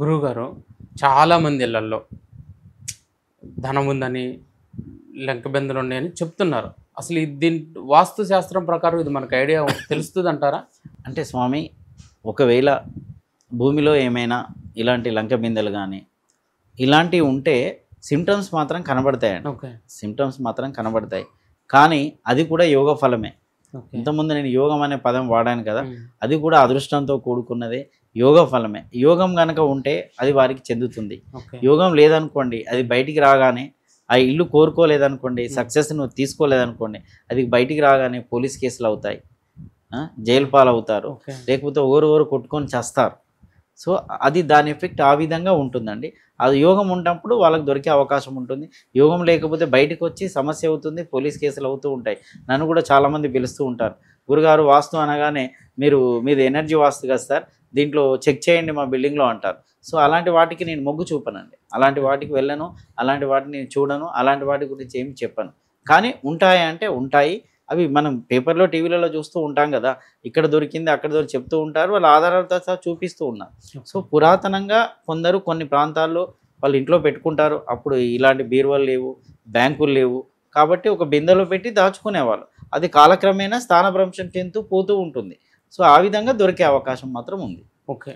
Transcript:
గురువుగారు, చాలామంది ఇళ్లల్లో ధనం ఉందని, లంక బిందెలు ఉన్నాయని చెప్తున్నారు. అసలు దీని వాస్తు శాస్త్రం ప్రకారం ఇది మనకు ఐడియా తెలుస్తుందంటారా? అంటే స్వామి, ఒకవేళ భూమిలో ఏమైనా ఇలాంటి లంక బిందెలు కానీ ఇలాంటివి ఉంటే సిమ్టమ్స్ మాత్రం కనబడతాయండి. ఓకే. సిమ్టమ్స్ మాత్రం కనబడతాయి. కానీ అది కూడా యోగ ఫలమే. ఓకే. ఇంతకుముందు నేను యోగం అనే పదం వాడాను కదా, ఉమ్. అది కూడా అదృష్టంతో కూడుకున్నదే. యోగ ఫలమే. యోగం కనుక ఉంటే అది వారికి చెందుతుంది. ఓకే. యోగం లేదనుకోండి, అది బయటికి రాగానే ఆ ఇల్లు కోరుకోలేదనుకోండి, సక్సెస్ నువ్వు తీసుకోలేదనుకోండి, అది బయటికి రాగానే పోలీస్ కేసులు అవుతాయి, జైలు పాలవుతారు, ఓకే. లేకపోతే ఓరు కొట్టుకొని చేస్తారు. సో అది దాని ఎఫెక్ట్ ఆ విధంగా ఉంటుందండి. అది యోగం ఉన్నప్పుడు వాళ్ళకి దొరికే అవకాశం ఉంటుంది. యోగం లేకపోతే బయటకు వచ్చి సమస్య అవుతుంది, పోలీస్ కేసులు అవుతూ ఉంటాయి. నన్ను కూడా చాలామంది పిలుస్తూ ఉంటారు, గురుగారు వాస్తు అనగానే మీది ఎనర్జీ వాస్తు కదా సార్, దీంట్లో చెక్ చేయండి మా బిల్డింగ్లో అంటారు. సో అలాంటి వాటికి నేను మొగ్గు చూపనండి. అలాంటి వాటికి వెళ్ళను, అలాంటి వాటిని నేను చూడను, అలాంటి వాటి గురించి ఏమి చెప్పను. కానీ ఉంటాయి అంటే ఉంటాయి. అవి మనం పేపర్లో టీవీలలో చూస్తూ ఉంటాం కదా, ఇక్కడ దొరికింది అక్కడ చెప్తూ ఉంటారు, వాళ్ళ ఆధారాలతో సహా చూపిస్తూ ఉన్నారు. సో పురాతనంగా కొందరు కొన్ని ప్రాంతాల్లో వాళ్ళు ఇంట్లో పెట్టుకుంటారు. అప్పుడు ఇలాంటి బీరువాలు లేవు, బ్యాంకులు లేవు, కాబట్టి ఒక బిందెలో పెట్టి దాచుకునేవాళ్ళు. అది కాలక్రమేణా స్థానభ్రంశం చెందుతూ పోతూ ఉంటుంది. సో ఆ విధంగా దొరికే అవకాశం మాత్రం ఉంది. ఓకే.